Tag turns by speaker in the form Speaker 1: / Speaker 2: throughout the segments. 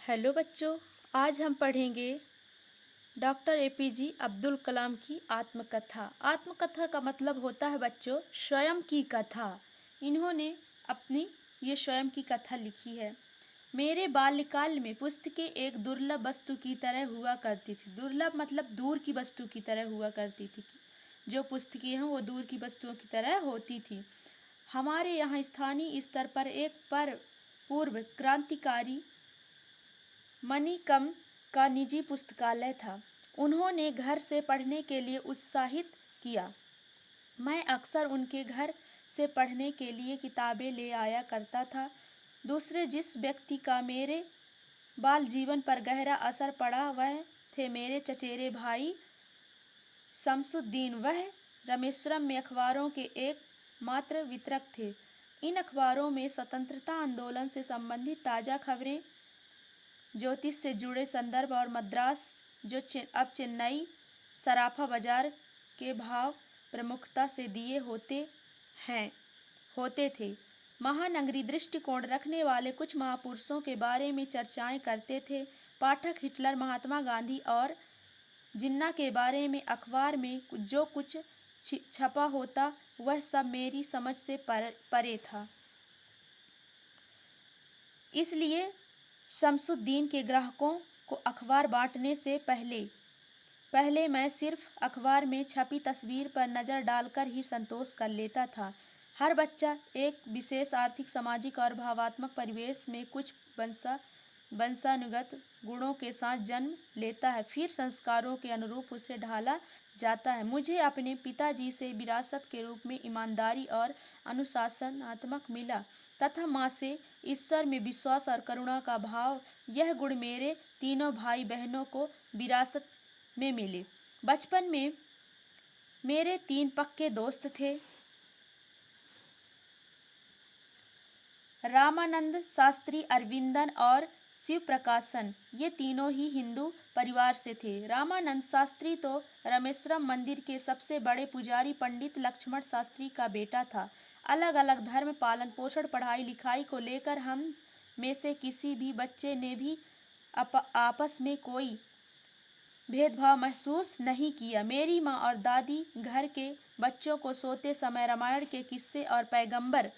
Speaker 1: Hello बच्चों, आज हम पढ़ेंगे डॉक्टर एपीजे अब्दुल कलाम की आत्मकथा। आत्मकथा का मतलब होता है बच्चों स्वयं की कथा। इन्होंने अपनी ये स्वयं की कथा लिखी है। मेरे बाल्यकाल में पुस्तकें एक दुर्लभ वस्तु की तरह हुआ करती थी। दुर्लभ मतलब दूर की वस्तु की तरह हुआ करती थी। जो पुस्तकें हैं वो दूर की वस्तुओं की तरह होती थी। हमारे यहाँ स्थानीय स्तर पर एक पूर्व क्रांतिकारी मणिकम का निजी पुस्तकालय था। उन्होंने घर से पढ़ने के लिए उत्साहित किया। मैं अक्सर उनके घर से पढ़ने के लिए किताबें ले आया करता था। दूसरे जिस व्यक्ति का मेरे बाल जीवन पर गहरा असर पड़ा वह थे मेरे चचेरे भाई शमसुद्दीन। वह रामेश्वरम में अखबारों के एक मात्र वितरक थे। इन अखबारों में स्वतंत्रता आंदोलन से संबंधित ताज़ा खबरें, ज्योतिष से जुड़े संदर्भ और मद्रास जो अब चेन्नई सराफा बाजार के भाव प्रमुखता से दिए होते थे। महानगरी दृष्टिकोण रखने वाले कुछ महापुरुषों के बारे में चर्चाएं करते थे। पाठक हिटलर, महात्मा गांधी और जिन्ना के बारे में अखबार में जो कुछ छपा होता वह सब मेरी समझ से परे था। इसलिए शमसुद्दीन के ग्राहकों को अखबार बांटने से पहले मैं सिर्फ अखबार में छपी तस्वीर पर नज़र डालकर ही संतोष कर लेता था। हर बच्चा एक विशेष आर्थिक, सामाजिक और भावात्मक परिवेश में कुछ वंशानुगत गुणों के साथ जन्म लेता है, फिर संस्कारों के अनुरूप उसे ढाला जाता है। मुझे अपने पिताजी से विरासत के रूप में ईमानदारी और अनुशासनात्मक मिला तथा माँ से ईश्वर में विश्वास और करुणा का भाव। यह गुण मेरे तीनों भाई बहनों को विरासत में मिले। बचपन में मेरे 3 पक्के दोस्त थे। रामानंद शास्त्री, अरविंदन और शिव प्रकाशन। ये तीनों ही हिंदू परिवार से थे। रामानंद शास्त्री तो रामेश्वरम मंदिर के सबसे बड़े पुजारी पंडित लक्ष्मण शास्त्री का बेटा था। अलग अलग धर्म, पालन पोषण, पढ़ाई लिखाई को लेकर हम में से किसी भी बच्चे ने भी आपस में कोई भेदभाव महसूस नहीं किया। मेरी माँ और दादी घर के बच्चों को सोते समय रामायण के किस्से और पैगंबर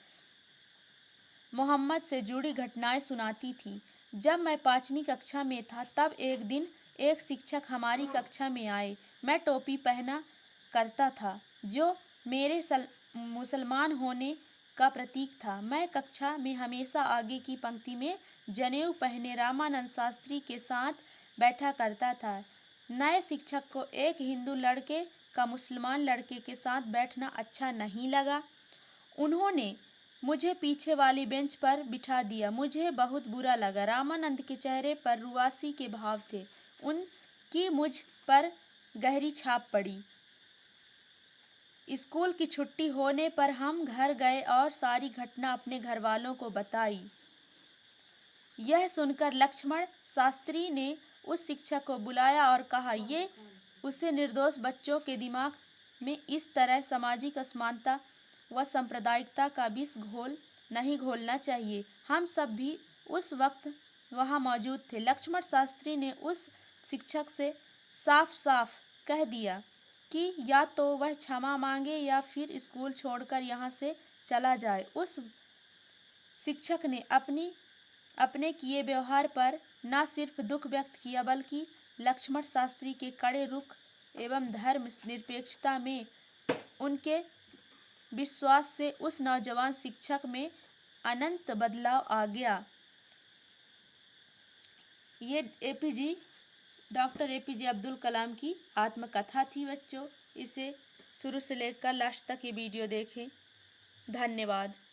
Speaker 1: मोहम्मद से जुड़ी घटनाएं सुनाती थी। जब मैं 5वीं कक्षा में था तब एक दिन एक शिक्षक हमारी कक्षा में आए। मैं टोपी पहना करता था जो मेरे मुसलमान होने का प्रतीक था। मैं कक्षा में हमेशा आगे की पंक्ति में जनेऊ पहने रामानंद शास्त्री के साथ बैठा करता था। नए शिक्षक को एक हिंदू लड़के का मुसलमान लड़के के साथ बैठना अच्छा नहीं लगा। उन्होंने मुझे पीछे वाली बेंच पर बिठा दिया। मुझे बहुत बुरा लगा। रामानंद के चेहरे पर रुआसी के भाव थे। उनकी मुझ पर गहरी छाप पड़ी। स्कूल की छुट्टी होने पर हम घर गए और सारी घटना अपने घर वालों को बताई। यह सुनकर लक्ष्मण शास्त्री ने उस शिक्षक को बुलाया और कहा, ये उसे निर्दोष बच्चों के दिमाग में इस तरह सामाजिक असमानता व सांप्रदायिकता का विष नहीं घोलना चाहिए। हम सब भी उस वक्त वहाँ मौजूद थे। लक्ष्मण शास्त्री ने उस शिक्षक से साफ साफ कह दिया कि या तो वह क्षमा मांगे या फिर स्कूल छोड़कर यहाँ से चला जाए। उस शिक्षक ने अपने किए व्यवहार पर न सिर्फ दुख व्यक्त किया बल्कि लक्ष्मण शास्त्री के कड़े रुख एवं धर्म निरपेक्षता में उनके विश्वास से उस नौजवान शिक्षक में अनंत बदलाव आ गया। ये डॉक्टर एपीजे अब्दुल कलाम की आत्मकथा थी बच्चों। इसे शुरू से लेकर लास्ट तक ये वीडियो देखें। धन्यवाद।